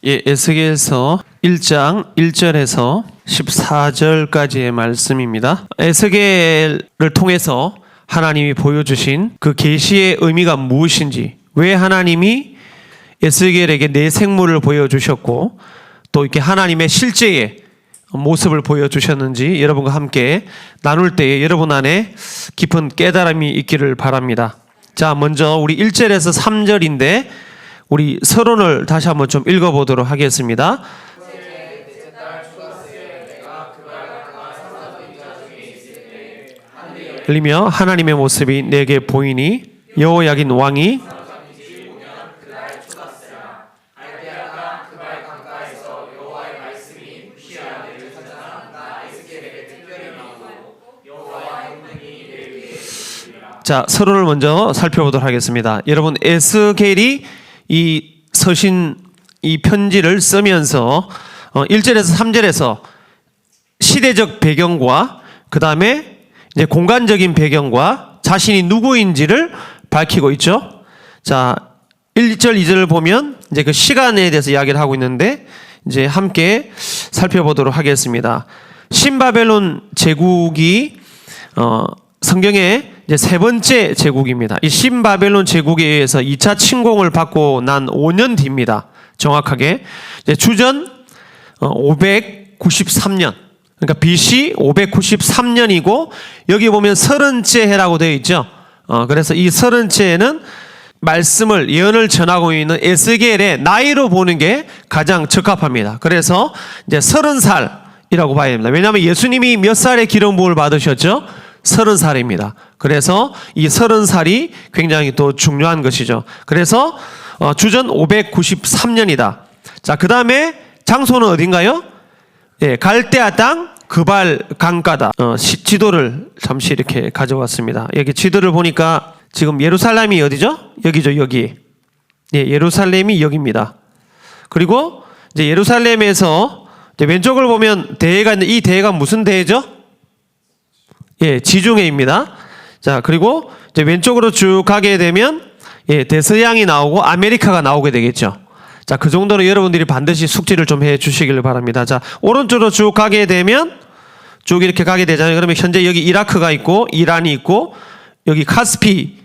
예, 에스겔서 1장 1절에서 14절까지의 말씀입니다. 에스겔을 통해서 하나님이 보여주신 그 계시의 의미가 무엇인지, 왜 하나님이 에스겔에게 내 생물을 보여주셨고 또 이렇게 하나님의 실제의 모습을 보여주셨는지 여러분과 함께 나눌 때에 여러분 안에 깊은 깨달음이 있기를 바랍니다. 자, 먼저 우리 1절에서 3절인데 우리 서론을 다시 한번 좀 읽어보도록 하겠습니다. 들리며 하나님의 모습이 내게 보이니 여호야긴 왕이 자, 서론을 먼저 살펴보도록 하겠습니다. 여러분, 에스겔이 이 서신, 이 편지를 쓰면서 1절에서 3절에서 시대적 배경과 그 다음에 이제 공간적인 배경과 자신이 누구인지를 밝히고 있죠. 자, 1절, 2절을 보면 이제 그 시간에 대해서 이야기를 하고 있는데 이제 함께 살펴보도록 하겠습니다. 신바벨론 제국이 성경에 이제 세 번째 제국입니다. 이 신바벨론 제국에 의해서 2차 침공을 받고 난 5년 뒤입니다. 정확하게 이제 주전 593년, 그러니까 BC 593년이고 여기 보면 30째 해라고 되어 있죠. 그래서 이 30째 해는 말씀을 예언을 전하고 있는 에스겔의 나이로 보는 게 가장 적합합니다. 그래서 이제 30살이라고 봐야 됩니다. 왜냐하면 예수님이 몇 살에 기름 부음을 받으셨죠? 30살입니다. 그래서 이 30살이 굉장히 또 중요한 것이죠. 그래서 주전 593년이다. 자, 그 다음에 장소는 어딘가요? 예, 갈대아 땅 그발 강가다. 지도를 잠시 이렇게 가져왔습니다. 여기 지도를 보니까 지금 예루살렘이 어디죠? 여기죠, 여기. 예, 예루살렘이 여기입니다. 그리고 이제 예루살렘에서 이제 왼쪽을 보면 대회가 있는데 이 대회가 무슨 대회죠? 예, 지중해입니다. 자, 그리고 이제 왼쪽으로 쭉 가게 되면 예, 대서양이 나오고 아메리카가 나오게 되겠죠. 자, 그 정도로 여러분들이 반드시 숙지를 좀 해 주시길 바랍니다. 자, 오른쪽으로 쭉 가게 되면 쭉 이렇게 가게 되잖아요. 그러면 현재 여기 이라크가 있고 이란이 있고 여기 카스피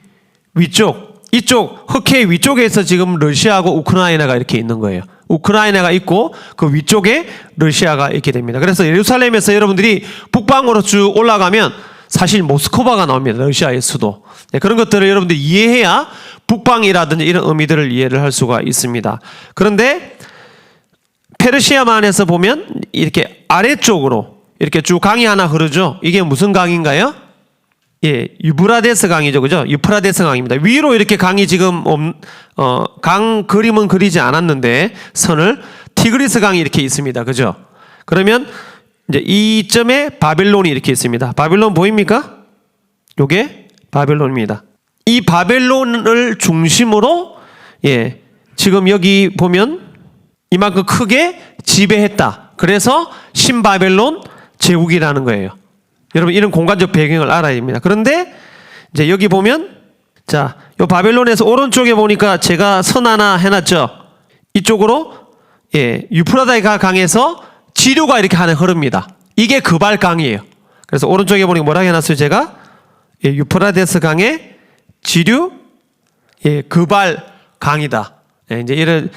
위쪽, 이쪽 흑해 위쪽에서 지금 러시아하고 우크라이나가 이렇게 있는 거예요. 우크라이나가 있고 그 위쪽에 러시아가 있게 됩니다. 그래서 예루살렘에서 여러분들이 북방으로 쭉 올라가면 사실 모스크바가 나옵니다. 러시아의 수도. 네, 그런 것들을 여러분들이 이해해야 북방이라든지 이런 의미들을 이해를 할 수가 있습니다. 그런데 페르시아만에서 보면 이렇게 아래쪽으로 이렇게 쭉 강이 하나 흐르죠. 이게 무슨 강인가요? 예, 유브라데스 강이죠. 그죠? 유프라데스 강입니다. 위로 이렇게 강이 지금, 강 그림은 그리지 않았는데, 선을, 티그리스 강이 이렇게 있습니다. 그죠? 그러면, 이제 이점에 바벨론이 이렇게 있습니다. 바벨론 보입니까? 요게 바벨론입니다. 이 바벨론을 중심으로, 예, 지금 여기 보면 이만큼 크게 지배했다. 그래서 신바벨론 제국이라는 거예요. 여러분, 이런 공간적 배경을 알아야 됩니다. 그런데 이제 여기 보면 자, 요 바벨론에서 오른쪽에 보니까 제가 선 하나 해놨죠. 이쪽으로 예, 유프라데스 강에서 지류가 이렇게 하나 흐릅니다. 이게 그발 강이에요. 그래서 오른쪽에 보니까 뭐라고 해놨어요? 제가 예, 유프라데스 강의 지류 예, 그발 강이다. 예, 이제 이런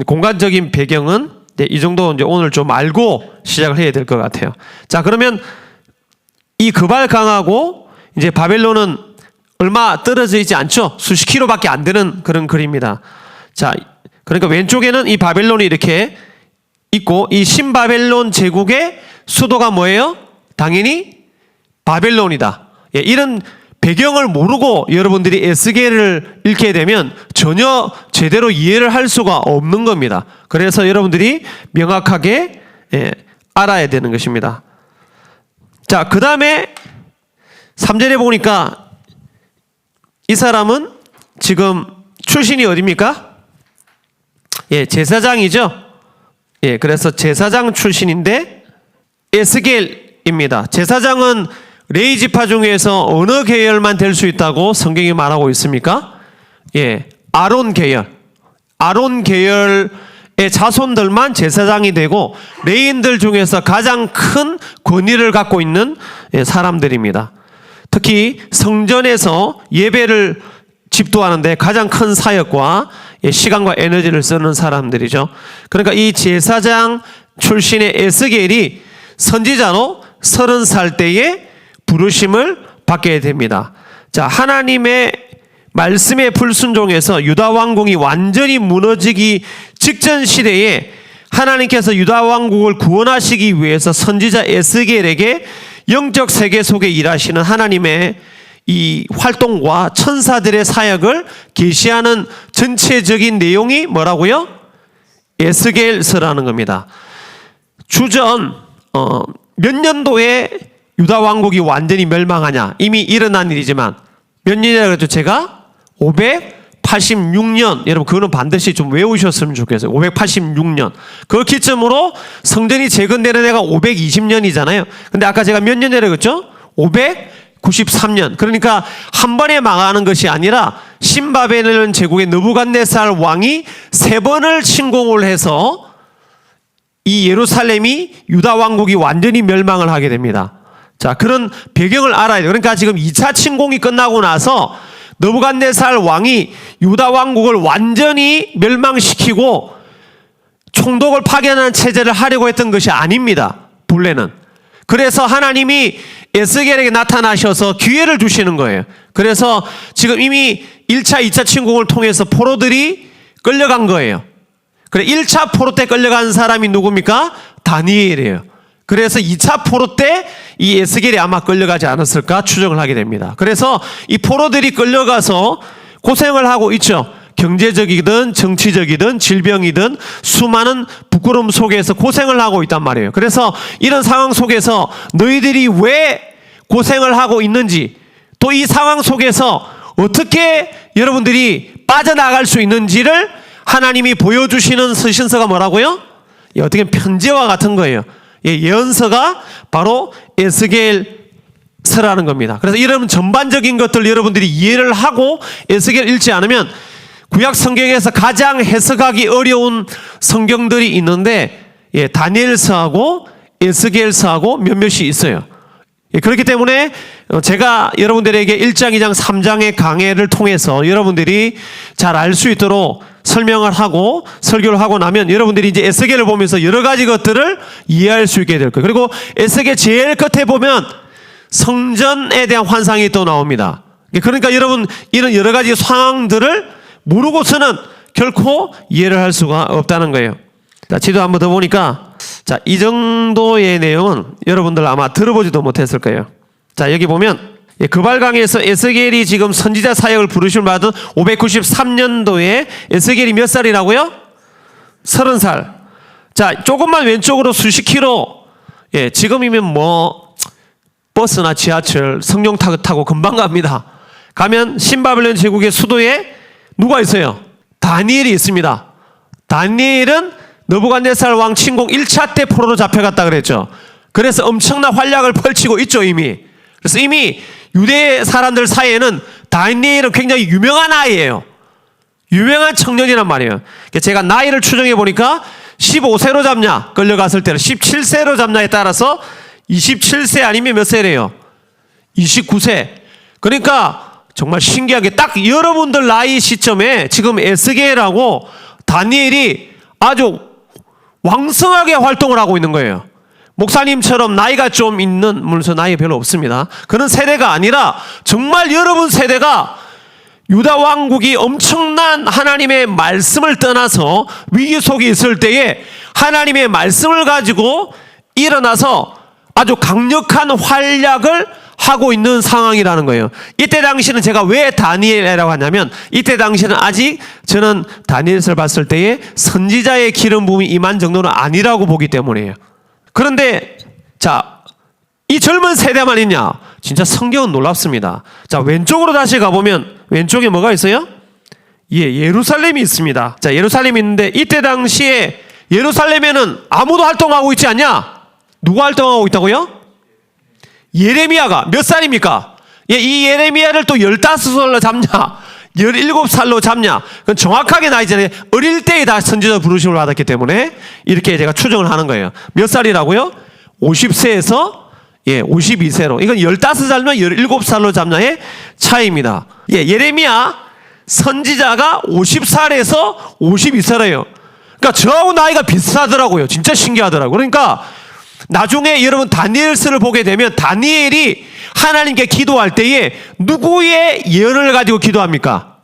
공간적인 배경은 네, 이 정도 이제 오늘 좀 알고 시작을 해야 될 것 같아요. 자, 그러면 이 그발 강하고 이제 바벨론은 얼마 떨어져 있지 않죠? 수십 킬로밖에 안 되는 그런 거리입니다. 자, 그러니까 왼쪽에는 이 바벨론이 이렇게 있고 이 신바벨론 제국의 수도가 뭐예요? 당연히 바벨론이다. 예, 이런 배경을 모르고 여러분들이 에스겔을 읽게 되면 전혀 제대로 이해를 할 수가 없는 겁니다. 그래서 여러분들이 명확하게 예, 알아야 되는 것입니다. 자, 그 다음에 3절에 보니까 이 사람은 지금 출신이 어디입니까? 예, 제사장이죠. 예, 그래서 제사장 출신인데 에스겔입니다. 제사장은 레위 지파 중에서 어느 계열만 될 수 있다고 성경이 말하고 있습니까? 예, 아론 계열. 아론 계열에 자손들만 제사장이 되고 레위인들 중에서 가장 큰 권위를 갖고 있는 사람들입니다. 특히 성전에서 예배를 집도하는데 가장 큰 사역과 시간과 에너지를 쓰는 사람들이죠. 그러니까 이 제사장 출신의 에스겔이 선지자로 30살 때에 부르심을 받게 됩니다. 자, 하나님의 말씀에 불순종해서 유다 왕국이 완전히 무너지기 직전 시대에 하나님께서 유다 왕국을 구원하시기 위해서 선지자 에스겔에게 영적 세계 속에 일하시는 하나님의 이 활동과 천사들의 사역을 계시하는 전체적인 내용이 뭐라고요? 에스겔서라는 겁니다. 주전 몇 년도에 유다 왕국이 완전히 멸망하냐? 이미 일어난 일이지만 몇 년이라고 했죠? 제가 586년. 여러분 그거는 반드시 좀 외우셨으면 좋겠어요. 586년. 그 기점으로 성전이 재건되는 해가 520년이잖아요. 근데 아까 제가 몇 년이라고 했죠? 593년. 그러니까 한 번에 망하는 것이 아니라 신바벨론 제국의 느부갓네살 왕이 3번을 침공을 해서 이 예루살렘이 유다 왕국이 완전히 멸망을 하게 됩니다. 자, 그런 배경을 알아야 돼요. 그러니까 지금 2차 침공이 끝나고 나서 느부갓네살 왕이 유다 왕국을 완전히 멸망시키고 총독을 파견하는 체제를 하려고 했던 것이 아닙니다. 본래는. 그래서 하나님이 에스겔에게 나타나셔서 기회를 주시는 거예요. 그래서 지금 이미 1차, 2차 침공을 통해서 포로들이 끌려간 거예요. 그래 1차 포로 때 끌려간 사람이 누굽니까? 다니엘이에요. 그래서 2차 포로 때 이 에스겔이 아마 끌려가지 않았을까 추정을 하게 됩니다. 그래서 이 포로들이 끌려가서 고생을 하고 있죠. 경제적이든 정치적이든 질병이든 수많은 부끄러움 속에서 고생을 하고 있단 말이에요. 그래서 이런 상황 속에서 너희들이 왜 고생을 하고 있는지, 또 이 상황 속에서 어떻게 여러분들이 빠져나갈 수 있는지를 하나님이 보여주시는 서신서가 뭐라고요? 어떻게 편지와 같은 거예요. 예언서가 바로 에스겔서라는 겁니다. 그래서 이런 전반적인 것들 여러분들이 이해를 하고 에스겔 읽지 않으면 구약 성경에서 가장 해석하기 어려운 성경들이 있는데 다니엘서하고 에스겔서하고 몇몇이 있어요. 그렇기 때문에 제가 여러분들에게 1장, 2장, 3장의 강해를 통해서 여러분들이 잘 알 수 있도록 설명을 하고 설교를 하고 나면 여러분들이 이제 에스겔을 보면서 여러 가지 것들을 이해할 수 있게 될 거예요. 그리고 에스겔 제일 끝에 보면 성전에 대한 환상이 또 나옵니다. 그러니까 여러분 이런 여러 가지 상황들을 모르고서는 결코 이해를 할 수가 없다는 거예요. 자, 지도 한번 더 보니까 자, 이 정도의 내용은 여러분들 아마 들어보지도 못했을 거예요. 자, 여기 보면 그발강에서 에스겔이 지금 선지자 사역을 부르심을 받은 593년도에 에스겔이 몇 살이라고요? 30살. 자, 조금만 왼쪽으로 수십 킬로, 지금이면 뭐 버스나 지하철, 성령 타고 금방 갑니다. 가면 신바벨론 제국의 수도에 누가 있어요? 다니엘이 있습니다. 다니엘은 느부갓네살 왕 침공 1차 때 포로로 잡혀갔다 그랬죠. 그래서 엄청난 활약을 펼치고 있죠, 이미. 그래서 이미 유대 사람들 사이에는 다니엘은 굉장히 유명한 아이예요. 유명한 청년이란 말이에요. 제가 나이를 추정해 보니까 15세로 잡냐, 끌려갔을 때는 17세로 잡냐에 따라서 27세 아니면 몇 세래요? 29세. 그러니까 정말 신기하게 딱 여러분들 나이 시점에 지금 에스겔하고 다니엘이 아주 왕성하게 활동을 하고 있는 거예요. 목사님처럼 나이가 좀 있는, 물론 나이 별로 없습니다. 그런 세대가 아니라 정말 여러분 세대가 유다 왕국이 엄청난 하나님의 말씀을 떠나서 위기 속에 있을 때에 하나님의 말씀을 가지고 일어나서 아주 강력한 활약을 하고 있는 상황이라는 거예요. 이때 당시는 제가 왜 다니엘이라고 하냐면 이때 당시는 아직 저는 다니엘을 봤을 때에 선지자의 기름 부음이 임한 정도는 아니라고 보기 때문이에요. 그런데 자, 이 젊은 세대만 있냐? 진짜 성경은 놀랍습니다. 자, 왼쪽으로 다시 가보면 왼쪽에 뭐가 있어요? 예루살렘이 있습니다. 자, 예루살렘이 있는데 이때 당시에 예루살렘에는 아무도 활동하고 있지 않냐? 누가 활동하고 있다고요? 예레미야가 몇 살입니까? 이 예레미야를 또 15살로 잡냐? 17살로 잡냐? 그건 정확하게 나이 전에 어릴 때에 다 선지자 부르심을 받았기 때문에 이렇게 제가 추정을 하는 거예요. 몇 살이라고요? 50세에서 52세로. 이건 15살이면 17살로 잡냐의 차이입니다. 예레미야 선지자가 50살에서 52살이에요. 그러니까 저하고 나이가 비슷하더라고요. 진짜 신기하더라고요. 그러니까 나중에 여러분 다니엘서를 보게 되면 다니엘이 하나님께 기도할 때에 누구의 예언을 가지고 기도합니까?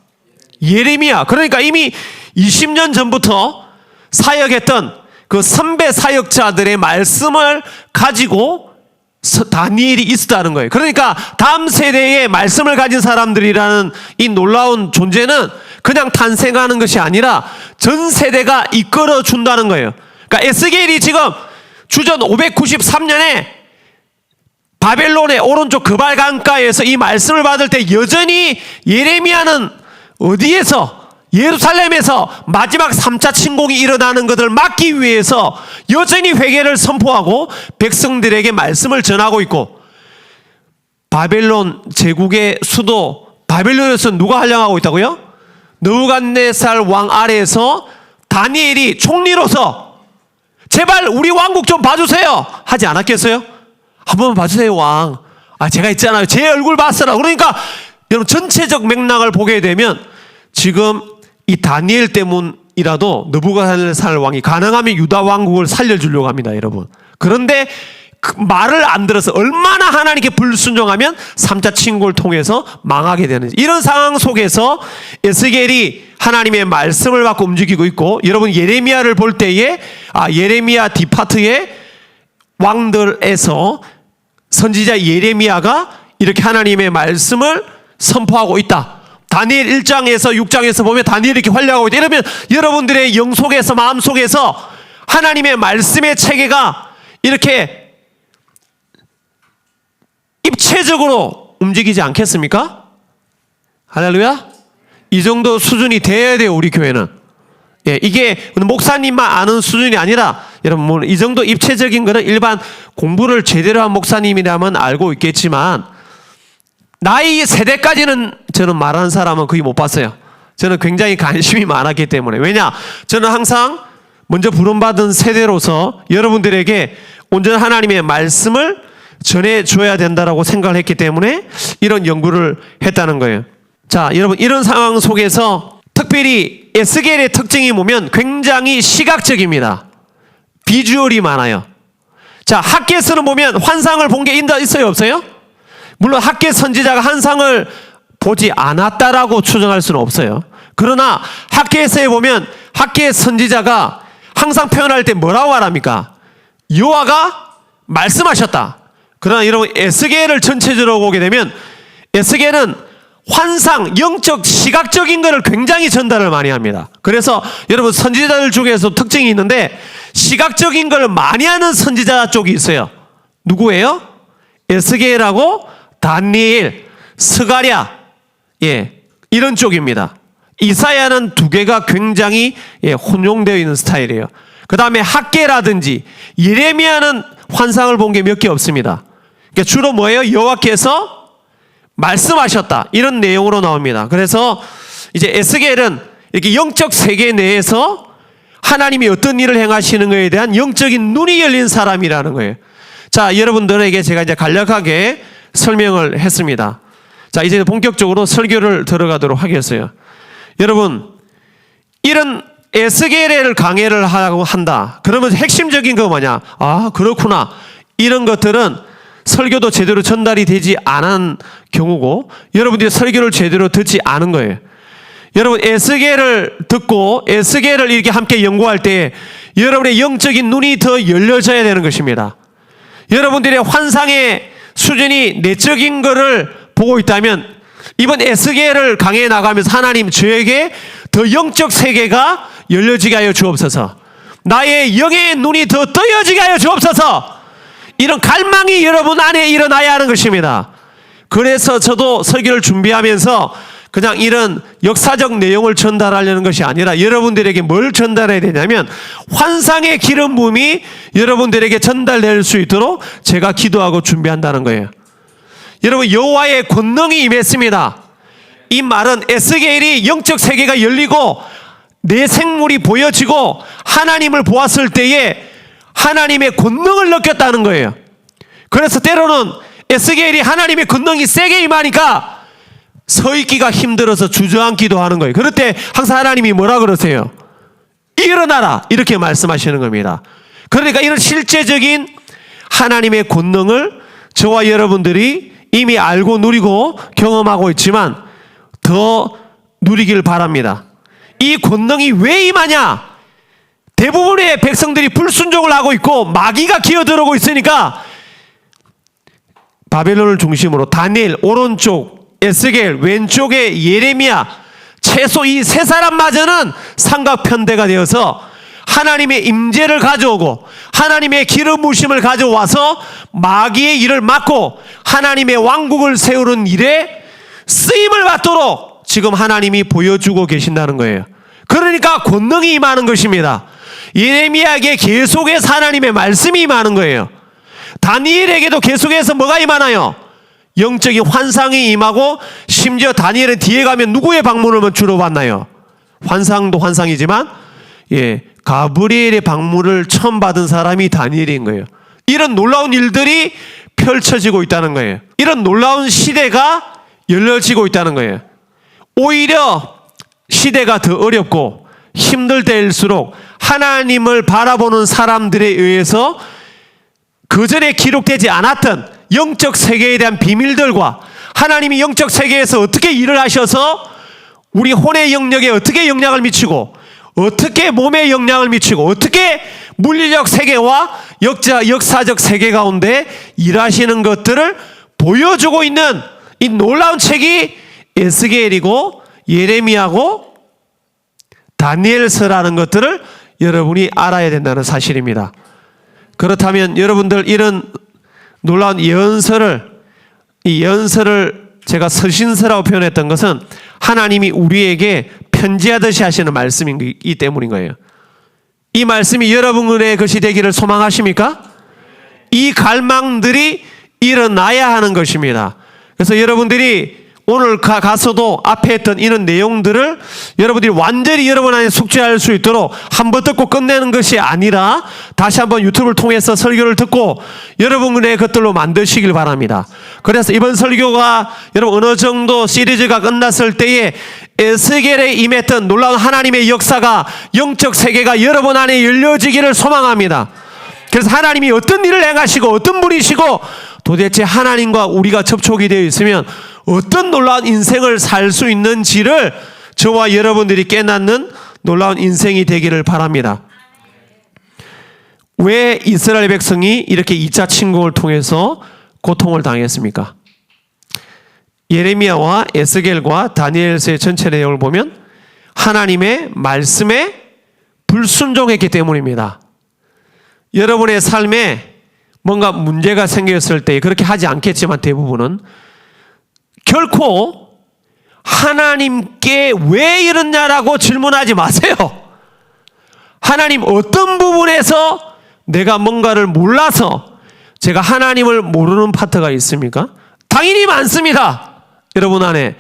예레미야. 그러니까 이미 20년 전부터 사역했던 그 선배 사역자들의 말씀을 가지고 다니엘이 있었다는 거예요. 그러니까 다음 세대의 말씀을 가진 사람들이라는 이 놀라운 존재는 그냥 탄생하는 것이 아니라 전 세대가 이끌어 준다는 거예요. 그러니까 에스겔이 지금 주전 593년에 바벨론의 오른쪽 그발 강가에서 이 말씀을 받을 때 여전히 예레미야는 어디에서? 예루살렘에서 마지막 3차 침공이 일어나는 것을 막기 위해서 여전히 회개를 선포하고 백성들에게 말씀을 전하고 있고, 바벨론 제국의 수도 바벨론에서 누가 한량하고 있다고요? 느부갓네살 왕 아래에서 다니엘이 총리로서 제발 우리 왕국 좀 봐주세요 하지 않았겠어요? 한번 봐주세요 왕. 제가 있잖아요. 제 얼굴 봤어라. 그러니까 여러분 전체적 맥락을 보게 되면 지금 이 다니엘 때문이라도 느부갓네살 왕이 가능하면 유다 왕국을 살려주려고 합니다, 여러분. 그런데 그 말을 안 들어서 얼마나 하나님께 불순종하면 3차 침공을 통해서 망하게 되는지, 이런 상황 속에서 에스겔이 하나님의 말씀을 받고 움직이고 있고, 여러분 예레미야를 볼 때에 예레미야 디파트의 왕들에서 선지자 예레미야가 이렇게 하나님의 말씀을 선포하고 있다. 다니엘 1장에서 6장에서 보면 다니엘이 이렇게 활약하고 있다. 이러면 여러분들의 영속에서 마음속에서 하나님의 말씀의 체계가 이렇게 입체적으로 움직이지 않겠습니까? 할렐루야. 이 정도 수준이 돼야 돼요, 우리 교회는. 이게 목사님만 아는 수준이 아니라, 여러분 이 정도 입체적인 거는 일반 공부를 제대로 한 목사님이라면 알고 있겠지만, 나이 세대까지는 저는 말하는 사람은 거의 못 봤어요. 저는 굉장히 관심이 많았기 때문에. 왜냐? 저는 항상 먼저 부름받은 세대로서 여러분들에게 온전한 하나님의 말씀을 전해줘야 된다라고 생각을 했기 때문에 이런 연구를 했다는 거예요. 자, 여러분 이런 상황 속에서 특별히 에스겔의 특징이 보면 굉장히 시각적입니다. 비주얼이 많아요. 자, 학개서는 보면 환상을 본 게 있어요, 없어요? 물론 학개 선지자가 환상을 보지 않았다라고 추정할 수는 없어요. 그러나 학개서에 보면 학개 선지자가 항상 표현할 때 뭐라고 말합니까? 여호와가 말씀하셨다. 그러나 여러분 에스겔을 전체적으로 보게 되면 에스겔은 환상, 영적, 시각적인 것을 굉장히 전달을 많이 합니다. 그래서 여러분 선지자들 중에서 특징이 있는데 시각적인 걸 많이 하는 선지자 쪽이 있어요. 누구예요? 에스겔하고 다니엘, 스가랴, 이런 쪽입니다. 이사야는 두 개가 굉장히 혼용되어 있는 스타일이에요. 그 다음에 학개라든지 예레미야는 환상을 본 게 몇 개 없습니다. 그러니까 주로 뭐예요? 여호와께서 말씀하셨다, 이런 내용으로 나옵니다. 그래서 이제 에스겔은 이렇게 영적 세계 내에서 하나님이 어떤 일을 행하시는 것에 대한 영적인 눈이 열린 사람이라는 거예요. 자, 여러분들에게 제가 이제 간략하게 설명을 했습니다. 자, 이제 본격적으로 설교를 들어가도록 하겠어요. 여러분, 이런 에스겔을 강해를 하고 한다. 그러면 핵심적인 거 뭐냐? 그렇구나. 이런 것들은 설교도 제대로 전달이 되지 않은 경우고, 여러분들이 설교를 제대로 듣지 않은 거예요. 여러분 에스겔을 듣고 에스겔을 이렇게 함께 연구할 때 여러분의 영적인 눈이 더 열려져야 되는 것입니다. 여러분들의 환상의 수준이 내적인 것을 보고 있다면 이번 에스겔을 강해 나가면서 하나님 저에게 더 영적 세계가 열려지게 하여 주옵소서. 나의 영의 눈이 더 떠여지게 하여 주옵소서. 이런 갈망이 여러분 안에 일어나야 하는 것입니다. 그래서 저도 설교를 준비하면서 그냥 이런 역사적 내용을 전달하려는 것이 아니라 여러분들에게 뭘 전달해야 되냐면 환상의 기름 부음이 여러분들에게 전달될 수 있도록 제가 기도하고 준비한다는 거예요. 여러분 여호와의 권능이 임했습니다. 이 말은 에스겔이 영적 세계가 열리고 내 생물이 보여지고 하나님을 보았을 때에 하나님의 권능을 느꼈다는 거예요. 그래서 때로는 에스겔이 하나님의 권능이 세게 임하니까 서 있기가 힘들어서 주저앉기도 하는 거예요. 그럴 때 항상 하나님이 뭐라 그러세요? 일어나라, 이렇게 말씀하시는 겁니다. 그러니까 이런 실제적인 하나님의 권능을 저와 여러분들이 이미 알고 누리고 경험하고 있지만 더 누리길 바랍니다. 이 권능이 왜 임하냐? 대부분의 백성들이 불순종을 하고 있고 마귀가 기어들어오고 있으니까 바벨론을 중심으로 다니엘 오른쪽, 에스겔 왼쪽에 예레미야, 최소 이 세 사람마저는 삼각편대가 되어서 하나님의 임재를 가져오고 하나님의 기름 부으심을 가져와서 마귀의 일을 막고 하나님의 왕국을 세우는 일에 쓰임을 받도록 지금 하나님이 보여주고 계신다는 거예요. 그러니까 권능이 임하는 것입니다. 예레미야에게 계속해서 하나님의 말씀이 임하는 거예요. 다니엘에게도 계속해서 뭐가 임하나요? 영적인 환상이 임하고, 심지어 다니엘은 뒤에 가면 누구의 방문을 주로 받나요? 환상도 환상이지만 가브리엘의 방문을 처음 받은 사람이 다니엘인 거예요. 이런 놀라운 일들이 펼쳐지고 있다는 거예요. 이런 놀라운 시대가 열려지고 있다는 거예요. 오히려 시대가 더 어렵고 힘들 때일수록 하나님을 바라보는 사람들에 의해서 그전에 기록되지 않았던 영적 세계에 대한 비밀들과 하나님이 영적 세계에서 어떻게 일을 하셔서 우리 혼의 영역에 어떻게 영향을 미치고, 어떻게 몸에 영향을 미치고, 어떻게 물리적 세계와 역사적 세계 가운데 일하시는 것들을 보여주고 있는 이 놀라운 책이 에스겔이고 예레미야고 다니엘서라는 것들을 여러분이 알아야 된다는 사실입니다. 그렇다면 여러분들 이런 놀라운 예언서를, 이 예언서를 제가 서신서라고 표현했던 것은 하나님이 우리에게 편지하듯이 하시는 말씀이기 때문인 거예요. 이 말씀이 여러분의 것이 되기를 소망하십니까? 이 갈망들이 일어나야 하는 것입니다. 그래서 여러분들이 오늘 가서도 앞에 했던 이런 내용들을 여러분들이 완전히 여러분 안에 숙지할 수 있도록 한번 듣고 끝내는 것이 아니라 다시 한번 유튜브를 통해서 설교를 듣고 여러분의 것들로 만드시길 바랍니다. 그래서 이번 설교가 여러분 어느 정도 시리즈가 끝났을 때에 에스겔에 임했던 놀라운 하나님의 역사가, 영적 세계가 여러분 안에 열려지기를 소망합니다. 그래서 하나님이 어떤 일을 행하시고 어떤 분이시고 도대체 하나님과 우리가 접촉이 되어 있으면 어떤 놀라운 인생을 살 수 있는지를 저와 여러분들이 깨닫는 놀라운 인생이 되기를 바랍니다. 왜 이스라엘 백성이 이렇게 2차 침공을 통해서 고통을 당했습니까? 예레미야와 에스겔과 다니엘서의 전체 내용을 보면 하나님의 말씀에 불순종했기 때문입니다. 여러분의 삶에 뭔가 문제가 생겼을 때, 그렇게 하지 않겠지만 대부분은 결코 하나님께 왜 이러냐라고 질문하지 마세요. 하나님 어떤 부분에서 내가 뭔가를 몰라서 제가 하나님을 모르는 파트가 있습니까? 당연히 많습니다. 여러분 안에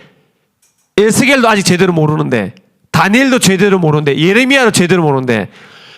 에스겔도 아직 제대로 모르는데, 다니엘도 제대로 모르는데, 예레미야도 제대로 모르는데,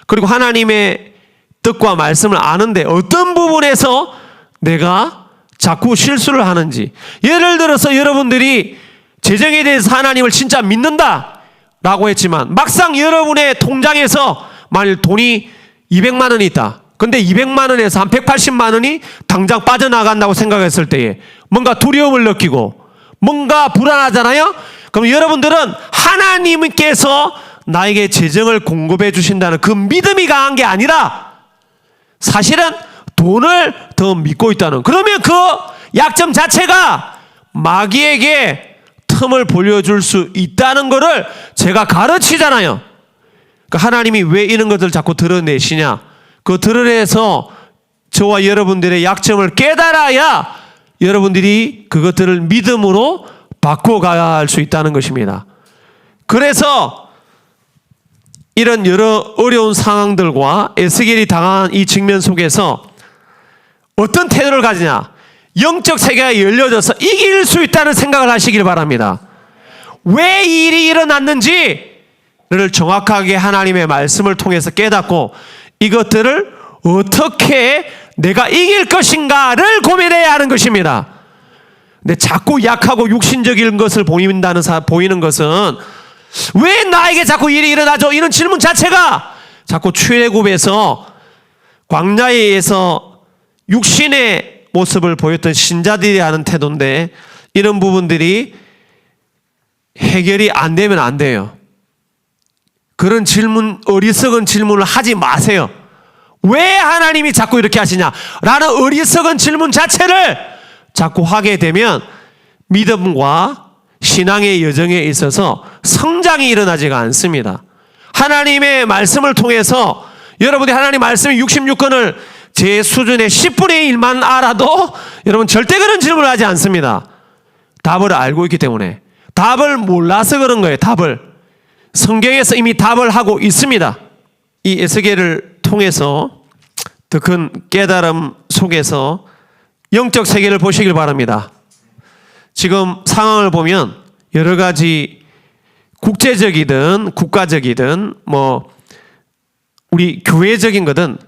그리고 하나님의 뜻과 말씀을 아는데 어떤 부분에서 내가 자꾸 실수를 하는지. 예를 들어서 여러분들이 재정에 대해서 하나님을 진짜 믿는다 라고 했지만 막상 여러분의 통장에서 만일 돈이 200만 원이 있다. 근데 200만 원에서 한 180만 원이 당장 빠져나간다고 생각했을 때에 뭔가 두려움을 느끼고 뭔가 불안하잖아요. 그럼 여러분들은 하나님께서 나에게 재정을 공급해 주신다는 그 믿음이 강한 게 아니라 사실은 돈을 더 믿고 있다는, 그러면 그 약점 자체가 마귀에게 틈을 벌려줄 수 있다는 것을 제가 가르치잖아요. 그러니까 하나님이 왜 이런 것을 자꾸 드러내시냐, 그 드러내서 저와 여러분들의 약점을 깨달아야 여러분들이 그것들을 믿음으로 바꿔가야 할 수 있다는 것입니다. 그래서 이런 여러 어려운 상황들과 에스겔이 당한 이 직면 속에서 어떤 태도를 가지냐, 영적 세계가 열려져서 이길 수 있다는 생각을 하시길 바랍니다. 왜 이 일이 일어났는지를 정확하게 하나님의 말씀을 통해서 깨닫고 이것들을 어떻게 내가 이길 것인가를 고민해야 하는 것입니다. 근데 자꾸 약하고 육신적인 것을 보이는 것은 왜 나에게 자꾸 일이 일어나죠? 이런 질문 자체가 자꾸 출애굽에서 광야에서 육신의 모습을 보였던 신자들이 하는 태도인데 이런 부분들이 해결이 안 되면 안 돼요. 그런 질문, 어리석은 질문을 하지 마세요. 왜 하나님이 자꾸 이렇게 하시냐? 라는 어리석은 질문 자체를 자꾸 하게 되면 믿음과 신앙의 여정에 있어서 성장이 일어나지가 않습니다. 하나님의 말씀을 통해서 여러분이 하나님 말씀의 66권을 제 수준의 10분의 1만 알아도 여러분 절대 그런 질문을 하지 않습니다. 답을 알고 있기 때문에. 답을 몰라서 그런 거예요. 답을. 성경에서 이미 답을 하고 있습니다. 이 에스겔을 통해서 더 큰 깨달음 속에서 영적 세계를 보시길 바랍니다. 지금 상황을 보면 여러 가지 국제적이든 국가적이든 우리 교회적인 거든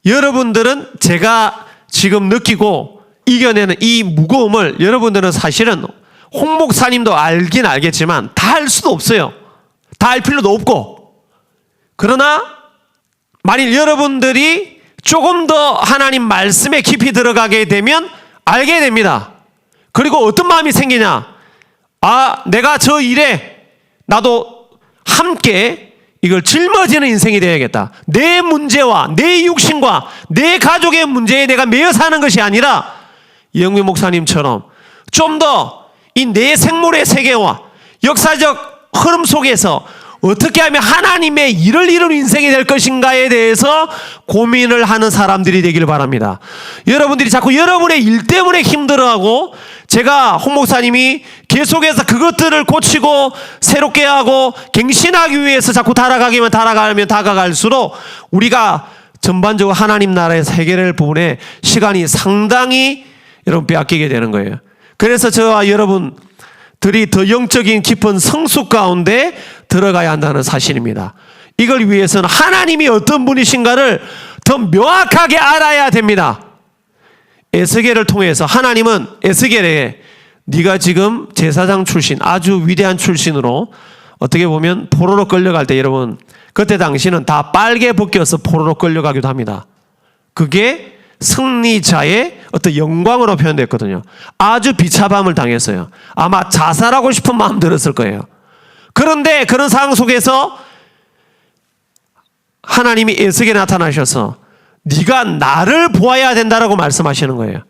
여러분들은 제가 지금 느끼고 이겨내는 이 무거움을 여러분들은 사실은 홍 목사님도 알긴 알겠지만 다 할 수도 없어요. 다 할 필요도 없고. 그러나 만일 여러분들이 조금 더 하나님 말씀에 깊이 들어가게 되면 알게 됩니다. 그리고 어떤 마음이 생기냐? 아, 내가 저 일에 나도 함께 이걸 짊어지는 인생이 되어야겠다. 내 문제와 내 육신과 내 가족의 문제에 내가 매여 사는 것이 아니라 이영민 목사님처럼 좀 더 이 내 생물의 세계와 역사적 흐름 속에서 어떻게 하면 하나님의 일을 이루는 인생이 될 것인가에 대해서 고민을 하는 사람들이 되기를 바랍니다. 여러분들이 자꾸 여러분의 일 때문에 힘들어하고 제가 홍 목사님이 계속해서 그것들을 고치고 새롭게 하고 갱신하기 위해서 자꾸 다가갈수록 우리가 전반적으로 하나님 나라의 세계를 부분에 시간이 상당히 여러분 빼앗기게 되는 거예요. 그래서 저와 여러분들이 더 영적인 깊은 성숙 가운데 들어가야 한다는 사실입니다. 이걸 위해서는 하나님이 어떤 분이신가를 더 명확하게 알아야 됩니다. 에스겔을 통해서 하나님은 에스겔에게 네가 지금 제사장 출신 아주 위대한 출신으로 어떻게 보면 포로로 끌려갈 때 여러분 그때 당시는 다 빨개 벗겨서 포로로 끌려가기도 합니다. 그게 승리자의 어떤 영광으로 표현됐거든요. 아주 비참함을 당했어요. 아마 자살하고 싶은 마음 들었을 거예요. 그런데 그런 상황 속에서 하나님이 에스겔에 나타나셔서 네가 나를 보아야 된다라고 말씀하시는 거예요.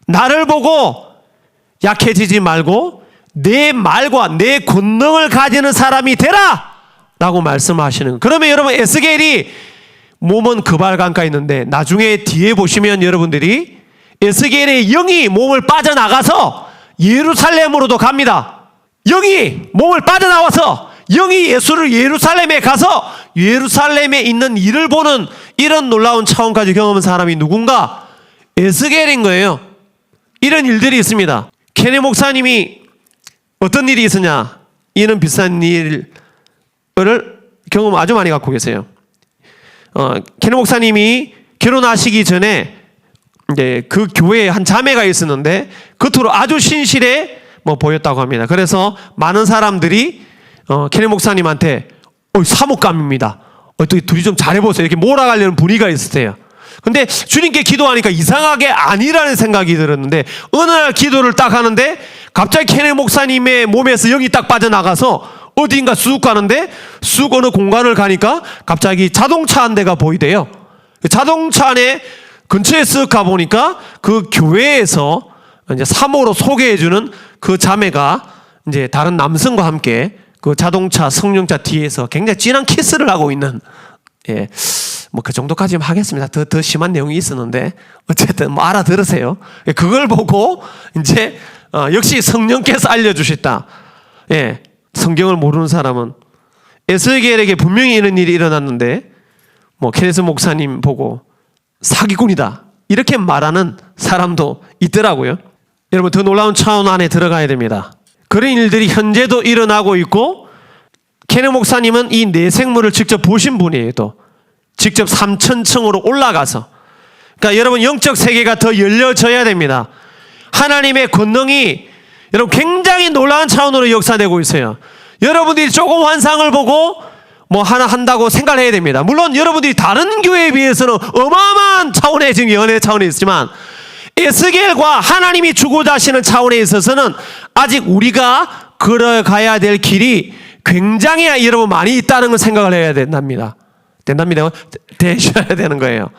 나를 보고 약해지지 말고 내 말과 내 권능을 가지는 사람이 되라 라고 말씀하시는 거예요. 그러면 여러분 에스겔이 몸은 그발강가에 있는데 나중에 뒤에 보시면 여러분들이 에스겔의 영이 몸을 빠져나가서 예루살렘으로도 갑니다. 영이 몸을 빠져나와서 영이 예수를 예루살렘에 가서 예루살렘에 있는 일을 보는 이런 놀라운 차원까지 경험한 사람이 누군가? 에스겔인 거예요. 이런 일들이 있습니다. 케네 목사님이 어떤 일이 있으냐? 이는 비싼 일을 경험 아주 많이 갖고 계세요. 케네 목사님이 결혼하시기 전에 이제 그 교회에 한 자매가 있었는데 겉으로 아주 신실해 보였다고 합니다. 그래서 많은 사람들이 케네 목사님한테 사목감입니다. 또 둘이 좀 잘해보세요. 이렇게 몰아가려는 분위기가 있었대요. 근데 주님께 기도하니까 이상하게 아니라는 생각이 들었는데 어느 날 기도를 딱 하는데 갑자기 케네 목사님의 몸에서 영이 딱 빠져나가서 어디인가 쑥 가는데 쑥 어느 공간을 가니까 갑자기 자동차 한 대가 보이대요. 자동차 안에 근처에 쓱 가보니까 그 교회에서 이제 사모로 소개해주는 그 자매가 이제 다른 남성과 함께 그 자동차 승용차 뒤에서 굉장히 진한 키스를 하고 있는, 예, 그 정도까지만 하겠습니다. 더 심한 내용이 있었는데 어쨌든 알아들으세요. 그걸 보고 이제 역시 성령께서 알려주셨다. 예, 성경을 모르는 사람은 에스겔에게 분명히 이런 일이 일어났는데 케네스 목사님 보고 사기꾼이다 이렇게 말하는 사람도 있더라고요. 여러분 더 놀라운 차원 안에 들어가야 됩니다. 그런 일들이 현재도 일어나고 있고, 케네 목사님은 이 내생물을 직접 보신 분이에요. 또 직접 3,000층으로 올라가서. 그러니까 여러분, 영적 세계가 더 열려져야 됩니다. 하나님의 권능이 여러분 굉장히 놀라운 차원으로 역사되고 있어요. 여러분들이 조금 환상을 보고 뭐 하나 한다고 생각을 해야 됩니다. 물론 여러분들이 다른 교회에 비해서는 어마어마한 차원의 지금 연애 차원이 있지만, 에스겔과 하나님이 주고자 하시는 차원에 있어서는 아직 우리가 걸어가야 될 길이 굉장히 여러분 많이 있다는 걸 생각을 해야 된답니다. 되셔야 되는 거예요.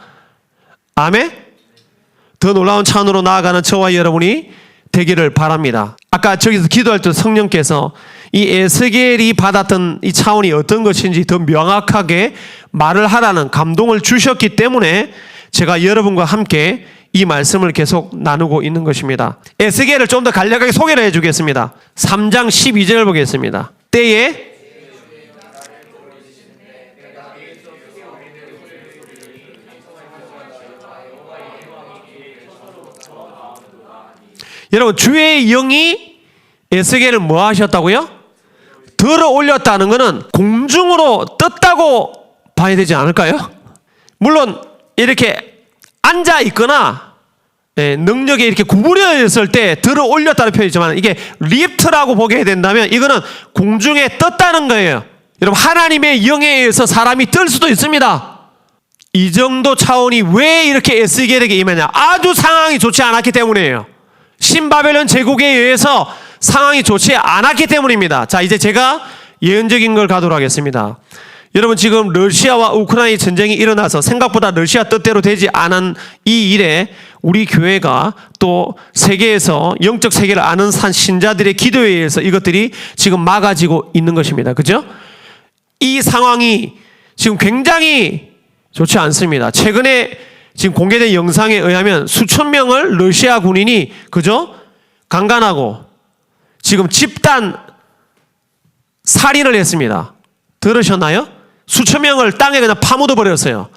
아멘? 더 놀라운 차원으로 나아가는 저와 여러분이 되기를 바랍니다. 아까 저기서 기도할 때 성령께서 이 에스겔이 받았던 이 차원이 어떤 것인지 더 명확하게 말을 하라는 감동을 주셨기 때문에 제가 여러분과 함께 이 말씀을 계속 나누고 있는 것입니다. 에스겔을 좀 더 간략하게 소개를 해주겠습니다. 3장 12절 보겠습니다. 때에 여러분, 주의 영이 에스겔을 뭐 하셨다고요? 들어 올렸다는 것은 공중으로 떴다고 봐야 되지 않을까요? 물론 이렇게 앉아 있거나 능력이 이렇게 구부려 있을 때 들어 올렸다는 표현이지만, 이게 리프트라고 보게 된다면 이거는 공중에 떴다는 거예요. 여러분, 하나님의 영에 의해서 사람이 뜰 수도 있습니다. 이 정도 차원이 왜 이렇게 에스겔에게 임했냐? 아주 상황이 좋지 않았기 때문이에요. 신바벨론 제국에 의해서 상황이 좋지 않았기 때문입니다. 자, 이제 제가 예언적인 걸 가도록 하겠습니다. 여러분, 지금 러시아와 우크라이나 전쟁이 일어나서 생각보다 러시아 뜻대로 되지 않은 이 일에 우리 교회가 또 세계에서 영적 세계를 아는 신자들의 기도에 의해서 이것들이 지금 막아지고 있는 것입니다. 그죠? 이 상황이 지금 굉장히 좋지 않습니다. 최근에 지금 공개된 영상에 의하면 수천 명을 러시아 군인이 그죠? 강간하고 지금 집단 살인을 했습니다. 들으셨나요? 수천 명을 땅에 그냥 파묻어 버렸어요.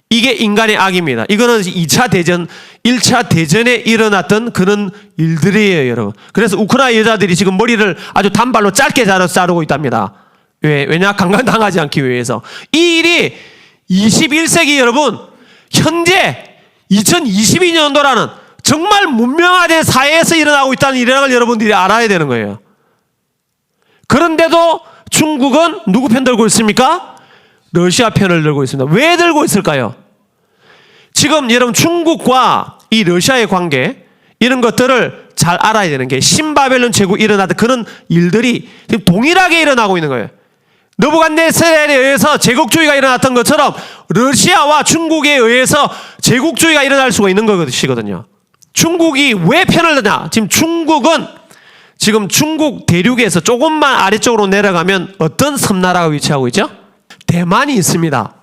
이게 인간의 악입니다. 이거는 2차 대전, 1차 대전에 일어났던 그런 일들이에요, 여러분. 그래서 우크라이나 여자들이 지금 머리를 아주 단발로 짧게 자르고 있답니다. 왜냐? 강간당하지 않기 위해서. 이 일이 21세기 여러분, 현재 2022년도라는 정말 문명화된 사회에서 일어나고 있다는 일을 여러분들이 알아야 되는 거예요. 그런데도 중국은 누구 편 들고 있습니까? 러시아 편을 들고 있습니다. 왜 들고 있을까요? 지금 여러분, 중국과 이 러시아의 관계, 이런 것들을 잘 알아야 되는 게, 신바벨론 제국이 일어나던 그런 일들이 지금 동일하게 일어나고 있는 거예요. 느부갓네살에 의해서 제국주의가 일어났던 것처럼 러시아와 중국에 의해서 제국주의가 일어날 수가 있는 것이거든요. 중국이 왜 편을 드냐? 지금 중국은 지금 중국 대륙에서 조금만 아래쪽으로 내려가면 어떤 섬나라가 위치하고 있죠? 대만이 있습니다.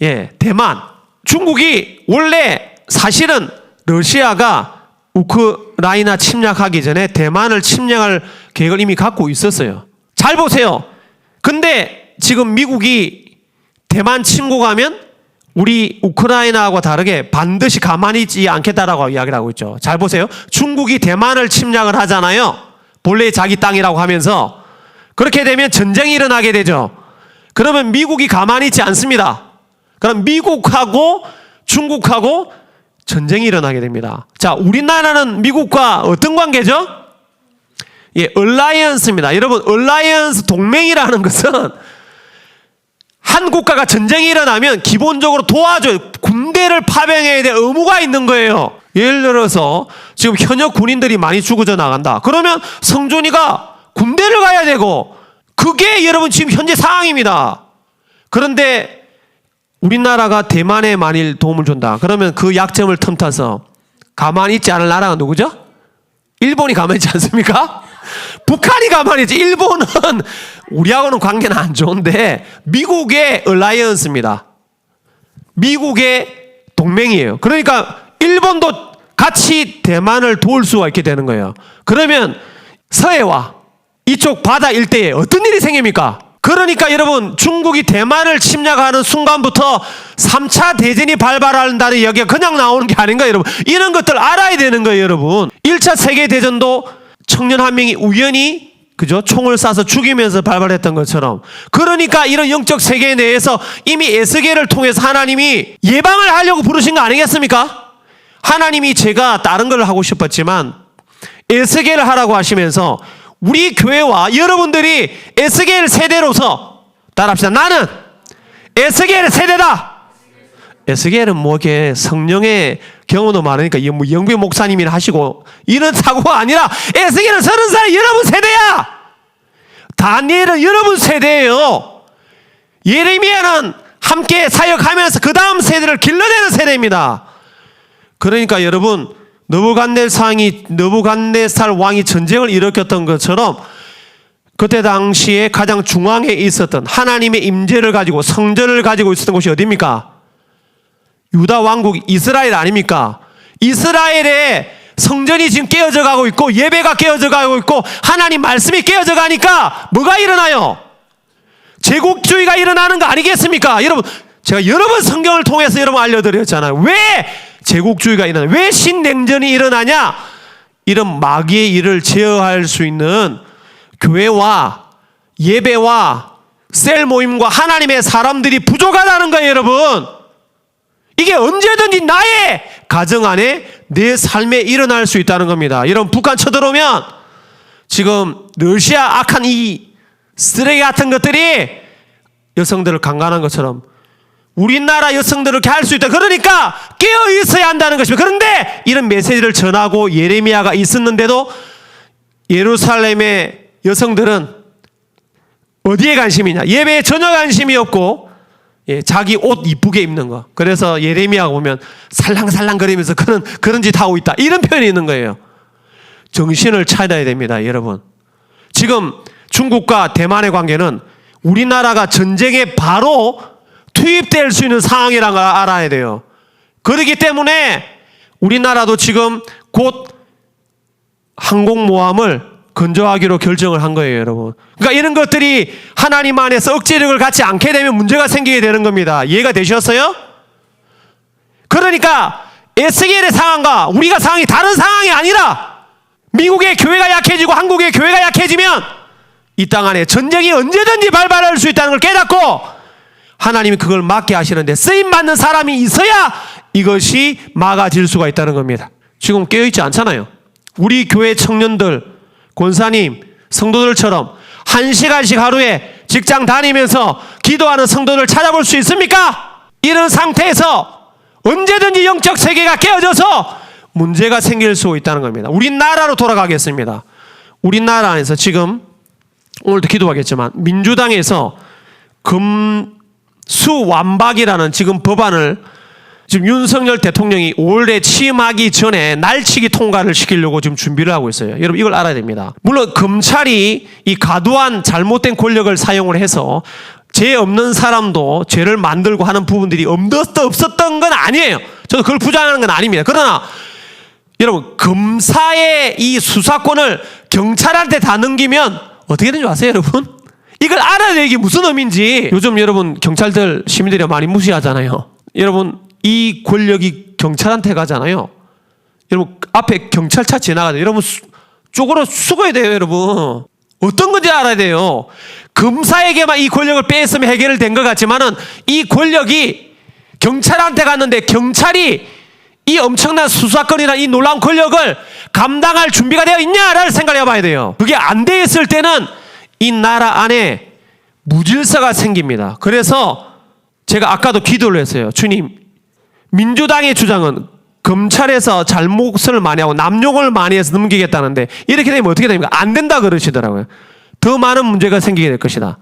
예, 대만. 중국이 원래 사실은 러시아가 우크라이나 침략하기 전에 대만을 침략할 계획을 이미 갖고 있었어요. 잘 보세요. 근데 지금 미국이 대만 침공하면 우리 우크라이나하고 다르게 반드시 가만히 있지 않겠다라고 이야기를 하고 있죠. 잘 보세요. 중국이 대만을 침략을 하잖아요. 본래 자기 땅이라고 하면서. 그렇게 되면 전쟁이 일어나게 되죠. 그러면 미국이 가만히 있지 않습니다. 그럼 미국하고 중국하고 전쟁이 일어나게 됩니다. 자, 우리나라는 미국과 어떤 관계죠? 예, 얼라이언스입니다. 여러분, 얼라이언스 동맹이라는 것은 한 국가가 전쟁이 일어나면 기본적으로 도와줘요. 군대를 파병해야 될 의무가 있는 거예요. 예를 들어서 지금 현역 군인들이 많이 죽어져 나간다. 그러면 성준이가 군대를 가야 되고, 그게 여러분 지금 현재 상황입니다. 그런데 우리나라가 대만에 만일 도움을 준다. 그러면 그 약점을 틈타서 가만히 있지 않을 나라가 누구죠? 일본이 가만히 있지 않습니까? 북한이 가만히 있지. 일본은 우리하고는 관계는 안 좋은데 미국의 얼라이언스입니다. 미국의 동맹이에요. 그러니까 일본도 같이 대만을 도울 수가 있게 되는 거예요. 그러면 서해와 이쪽 바다 일대에 어떤 일이 생깁니까? 그러니까 여러분, 중국이 대만을 침략하는 순간부터 3차 대전이 발발한다는 이야기가 그냥 나오는 게 아닌가, 여러분. 이런 것들 알아야 되는 거예요, 여러분. 1차 세계대전도 청년 한 명이 우연히 그죠? 총을 쏴서 죽이면서 발발했던 것처럼. 그러니까 이런 영적 세계 내에서 이미 에스겔을 통해서 하나님이 예방을 하려고 부르신 거 아니겠습니까? 하나님이 제가 다른 걸 하고 싶었지만 에스겔을 하라고 하시면서 우리 교회와 여러분들이 에스겔 세대로서 따라합시다. 나는 에스겔 세대다. 에스겔은 뭐 이렇게 성령의 경험도 많으니까 뭐 영배 목사님이나 하시고 이런 사고가 아니라 에스겔은 30살의 여러분 세대야. 다니엘은 여러분 세대예요. 예레미야는 함께 사역하면서 그 다음 세대를 길러내는 세대입니다. 그러니까 여러분 느부갓네살 왕이 전쟁을 일으켰던 것처럼 그때 당시에 가장 중앙에 있었던 하나님의 임재를 가지고 성전을 가지고 있었던 곳이 어디입니까? 유다 왕국 이스라엘 아닙니까? 이스라엘의 성전이 지금 깨어져 가고 있고 예배가 깨어져 가고 있고 하나님 말씀이 깨어져 가니까 뭐가 일어나요? 제국주의가 일어나는 거 아니겠습니까? 여러분 제가 여러 번 성경을 통해서 여러분 알려드렸잖아요. 왜 제국주의가 일어나냐? 왜 신냉전이 일어나냐? 이런 마귀의 일을 제어할 수 있는 교회와 예배와 셀 모임과 하나님의 사람들이 부족하다는 거예요, 여러분. 이게 언제든지 나의 가정 안에 내 삶에 일어날 수 있다는 겁니다. 여러분 북한 쳐들어오면 지금 러시아 악한 이 쓰레기 같은 것들이 여성들을 강간한 것처럼 우리나라 여성들을 이렇게 할 수 있다. 그러니까 깨어 있어야 한다는 것입니다. 그런데 이런 메시지를 전하고 예레미야가 있었는데도 예루살렘의 여성들은 어디에 관심이냐? 예배에 전혀 관심이 없고 자기 옷 이쁘게 입는 거. 그래서 예레미야가 보면 살랑살랑거리면서 그런 짓 하고 있다. 이런 표현이 있는 거예요. 정신을 차려야 됩니다, 여러분. 지금 중국과 대만의 관계는 우리나라가 전쟁에 바로 투입될 수 있는 상황이라는 걸 알아야 돼요. 그렇기 때문에 우리나라도 지금 곧 항공모함을 건조하기로 결정을 한 거예요, 여러분. 그러니까 이런 것들이 하나님 안에서 억제력을 갖지 않게 되면 문제가 생기게 되는 겁니다. 이해가 되셨어요? 그러니까 에스겔의 상황과 우리가 상황이 다른 상황이 아니라 미국의 교회가 약해지고 한국의 교회가 약해지면 이 땅 안에 전쟁이 언제든지 발발할 수 있다는 걸 깨닫고 하나님이 그걸 막게 하시는데 쓰임받는 사람이 있어야 이것이 막아질 수가 있다는 겁니다. 지금 깨어있지 않잖아요. 우리 교회 청년들, 권사님, 성도들처럼 1시간씩 하루에 직장 다니면서 기도하는 성도들 찾아볼 수 있습니까? 이런 상태에서 언제든지 영적 세계가 깨어져서 문제가 생길 수 있다는 겁니다. 우리나라로 돌아가겠습니다. 우리나라 안에서 지금 오늘도 기도하겠지만 민주당에서 금수완박이라는 지금 법안을 지금 윤석열 대통령이 5월에 취임하기 전에 날치기 통과를 시키려고 지금 준비를 하고 있어요. 여러분 이걸 알아야 됩니다. 물론 검찰이 이 과도한 잘못된 권력을 사용을 해서 죄 없는 사람도 죄를 만들고 하는 부분들이 없었던 건 아니에요. 저도 그걸 부정하는 건 아닙니다. 그러나 여러분 검사의 이 수사권을 경찰한테 다 넘기면 어떻게 되는지 아세요, 여러분? 이걸 알아야 돼. 이게 무슨 의미인지. 요즘 여러분 경찰들 시민들이 많이 무시하잖아요. 여러분 이 권력이 경찰한테 가잖아요. 여러분 앞에 경찰차 지나가죠. 여러분 쪽으로 숙어야 돼요, 여러분. 어떤 건지 알아야 돼요. 검사에게만 이 권력을 뺏으면 해결된 것 같지만은 이 권력이 경찰한테 갔는데 경찰이 이 엄청난 수사권이나 이 놀라운 권력을 감당할 준비가 되어 있냐를 생각해 봐야 돼요. 그게 안 돼 있을 때는 이 나라 안에 무질서가 생깁니다. 그래서 제가 아까도 기도를 했어요. 주님, 민주당의 주장은 검찰에서 잘못을 많이 하고 남용을 많이 해서 넘기겠다는데 이렇게 되면 어떻게 됩니까? 안 된다 그러시더라고요. 더 많은 문제가 생기게 될 것이다.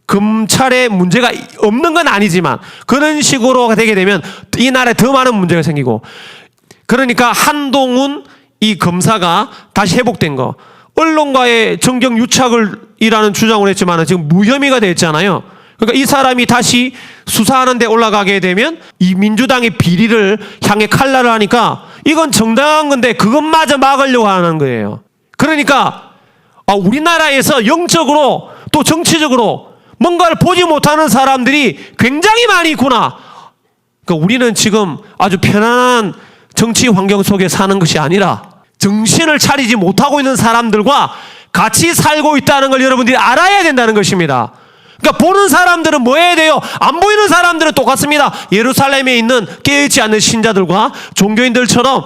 검찰에 문제가 없는 건 아니지만 그런 식으로 되게 되면 이 나라에 더 많은 문제가 생기고, 그러니까 한동훈 이 검사가 다시 회복된 거, 언론과의 정경 유착이라는 주장을 했지만 지금 무혐의가 됐잖아요. 그러니까 이 사람이 다시 수사하는 데 올라가게 되면 이 민주당의 비리를 향해 칼날을 하니까 이건 정당한 건데 그것마저 막으려고 하는 거예요. 그러니까 우리나라에서 영적으로 또 정치적으로 뭔가를 보지 못하는 사람들이 굉장히 많이 있구나. 그러니까 우리는 지금 아주 편안한 정치 환경 속에 사는 것이 아니라 정신을 차리지 못하고 있는 사람들과 같이 살고 있다는 걸 여러분들이 알아야 된다는 것입니다. 그러니까 보는 사람들은 뭐 해야 돼요? 안 보이는 사람들은 똑같습니다. 예루살렘에 있는 깨어있지 않는 신자들과 종교인들처럼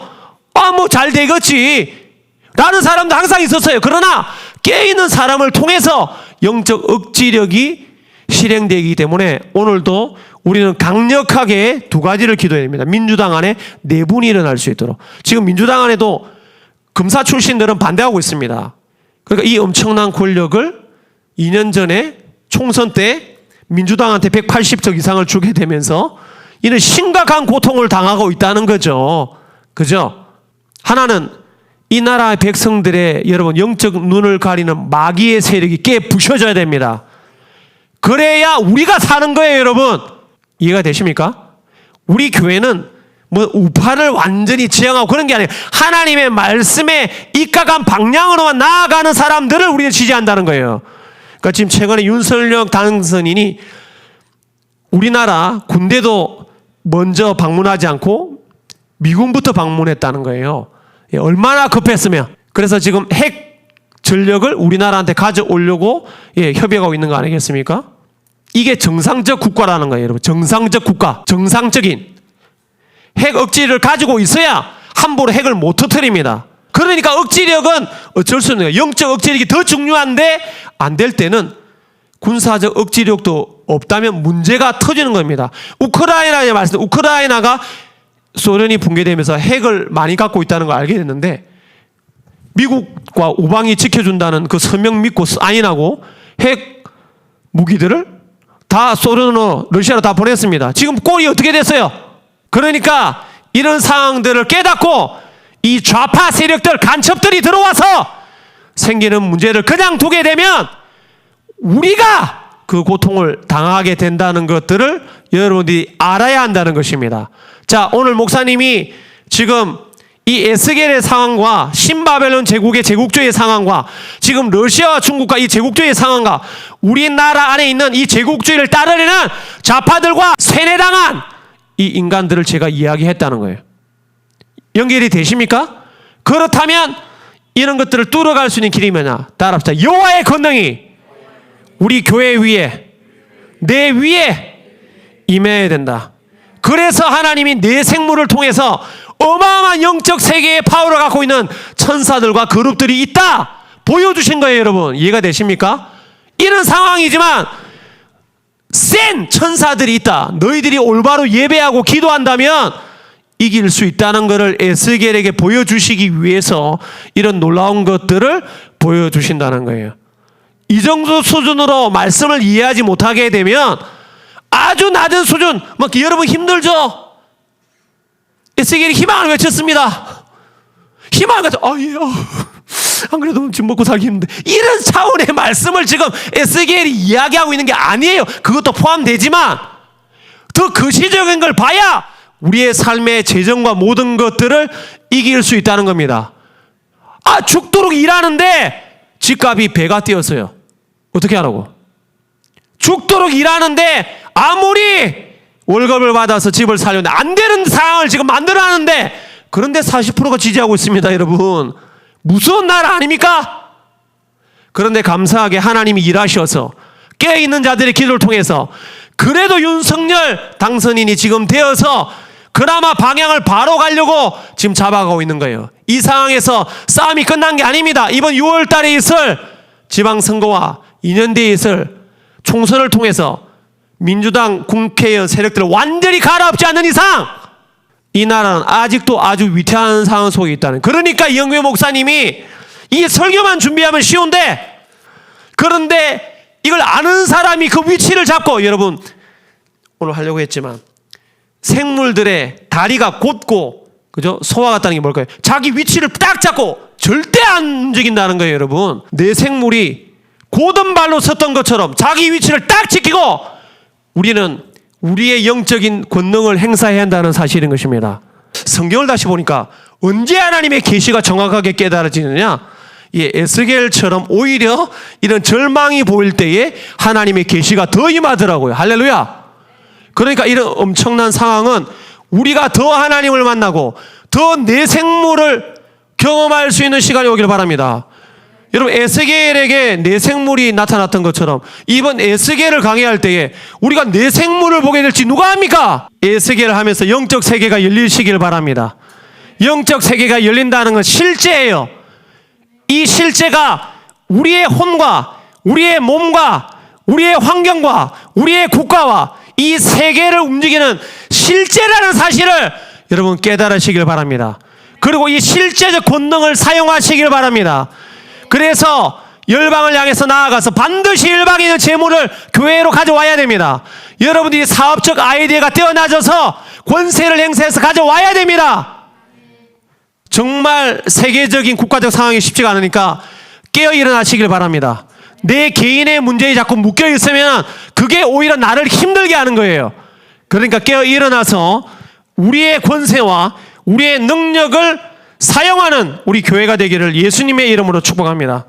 뭐 잘 되겠지 라는 사람도 항상 있었어요. 그러나 깨어있는 사람을 통해서 영적 억지력이 실행되기 때문에 오늘도 우리는 강력하게 두 가지를 기도해야 됩니다. 민주당 안에 내분이 일어날 수 있도록. 지금 민주당 안에도 검사 출신들은 반대하고 있습니다. 그러니까 이 엄청난 권력을 2년 전에 총선 때 민주당한테 180석 이상을 주게 되면서 이는 심각한 고통을 당하고 있다는 거죠. 그죠? 하나는 이 나라의 백성들의 여러분 영적 눈을 가리는 마귀의 세력이 깨 부셔져야 됩니다. 그래야 우리가 사는 거예요, 여러분. 이해가 되십니까? 우리 교회는 뭐 우파를 완전히 지향하고 그런 게 아니에요. 하나님의 말씀에 입각한 방향으로만 나아가는 사람들을 우리는 지지한다는 거예요. 그러니까 지금 최근에 윤석열 당선인이 우리나라 군대도 먼저 방문하지 않고 미군부터 방문했다는 거예요. 얼마나 급했으면. 그래서 지금 핵 전력을 우리나라한테 가져오려고 협의하고 있는 거 아니겠습니까? 이게 정상적 국가라는 거예요, 여러분. 정상적 국가, 정상적인 핵 억지를 가지고 있어야 함부로 핵을 못 터뜨립니다. 그러니까 억지력은 어쩔 수 없는 거예요. 영적 억지력이 더 중요한데 안 될 때는 군사적 억지력도 없다면 문제가 터지는 겁니다. 우크라이나에 말씀, 우크라이나가 소련이 붕괴되면서 핵을 많이 갖고 있다는 걸 알게 됐는데 미국과 우방이 지켜준다는 그 서명 믿고 사인하고 핵 무기들을 다 소련으로 러시아로 다 보냈습니다. 지금 꼴이 어떻게 됐어요? 그러니까 이런 상황들을 깨닫고 이 좌파 세력들 간첩들이 들어와서 생기는 문제를 그냥 두게 되면 우리가 그 고통을 당하게 된다는 것들을 여러분들이 알아야 한다는 것입니다. 자, 오늘 목사님이 지금 이 에스겔의 상황과 신바벨론 제국의 제국주의의 상황과 지금 러시아와 중국과 이 제국주의의 상황과 우리나라 안에 있는 이 제국주의를 따르려는 좌파들과 세뇌당한 이 인간들을 제가 이야기했다는 거예요. 연결이 되십니까? 그렇다면 이런 것들을 뚫어갈 수 있는 길이 뭐냐? 따라합시다. 여호와의 권능이 우리 교회 위에, 내 위에 임해야 된다. 그래서 하나님이 내 생물을 통해서 어마어마한 영적 세계의 파워를 갖고 있는 천사들과 그룹들이 있다 보여주신 거예요, 여러분. 이해가 되십니까? 이런 상황이지만 센 천사들이 있다. 너희들이 올바로 예배하고 기도한다면 이길 수 있다는 것을 에스겔에게 보여주시기 위해서 이런 놀라운 것들을 보여주신다는 거예요. 이 정도 수준으로 말씀을 이해하지 못하게 되면 아주 낮은 수준, 막 여러분 힘들죠? 에스겔이 희망을 외쳤습니다. 희망을 가져, 안 그래도 지금 먹고 살기 힘든데. 이런 차원의 말씀을 지금 에스겔이 이야기하고 있는 게 아니에요. 그것도 포함되지만 더 거시적인 걸 봐야 우리의 삶의 재정과 모든 것들을 이길 수 있다는 겁니다. 죽도록 일하는데 집값이 배가 뛰었어요. 어떻게 하라고? 죽도록 일하는데 아무리 월급을 받아서 집을 살려는데 안 되는 상황을 지금 만들어놨는데 그런데 40%가 지지하고 있습니다, 여러분. 무서운 나라 아닙니까? 그런데 감사하게 하나님이 일하셔서 깨어있는 자들의 기도를 통해서 그래도 윤석열 당선인이 지금 되어서 그나마 방향을 바로 가려고 지금 잡아가고 있는 거예요. 이 상황에서 싸움이 끝난 게 아닙니다. 이번 6월 달에 있을 지방선거와 2년 뒤에 있을 총선을 통해서 민주당 국회의원 세력들을 완전히 갈아엎지 않는 이상 이 나라는 아직도 아주 위태한 상황 속에 있다는. 그러니까 이영규 목사님이 이 설교만 준비하면 쉬운데 그런데 이걸 아는 사람이 그 위치를 잡고, 여러분 오늘 하려고 했지만 생물들의 다리가 곧고, 그죠? 소화 같다는 게 뭘까요? 자기 위치를 딱 잡고 절대 안 움직인다는 거예요, 여러분. 내 생물이 곧은 발로 섰던 것처럼 자기 위치를 딱 지키고 우리는 우리의 영적인 권능을 행사해야 한다는 사실인 것입니다. 성경을 다시 보니까 언제 하나님의 계시가 정확하게 깨달아지느냐? 에스겔처럼 오히려 이런 절망이 보일 때에 하나님의 계시가 더 임하더라고요. 할렐루야. 그러니까 이런 엄청난 상황은 우리가 더 하나님을 만나고 더 내 생물을 경험할 수 있는 시간이 오기를 바랍니다. 여러분 에스겔에게 내생물이 나타났던 것처럼 이번 에스겔을 강의할 때에 우리가 내생물을 보게 될지 누가 압니까? 에스겔을 하면서 영적 세계가 열리시길 바랍니다. 영적 세계가 열린다는 건 실제예요. 이 실제가 우리의 혼과 우리의 몸과 우리의 환경과 우리의 국가와 이 세계를 움직이는 실제라는 사실을 여러분 깨달으시길 바랍니다. 그리고 이 실제적 권능을 사용하시길 바랍니다. 그래서 열방을 향해서 나아가서 반드시 열방에 있는 재물을 교회로 가져와야 됩니다. 여러분들이 사업적 아이디어가 뛰어나져서 권세를 행사해서 가져와야 됩니다. 정말 세계적인 국가적 상황이 쉽지가 않으니까 깨어 일어나시길 바랍니다. 내 개인의 문제에 자꾸 묶여 있으면 그게 오히려 나를 힘들게 하는 거예요. 그러니까 깨어 일어나서 우리의 권세와 우리의 능력을 사용하는 우리 교회가 되기를 예수님의 이름으로 축복합니다.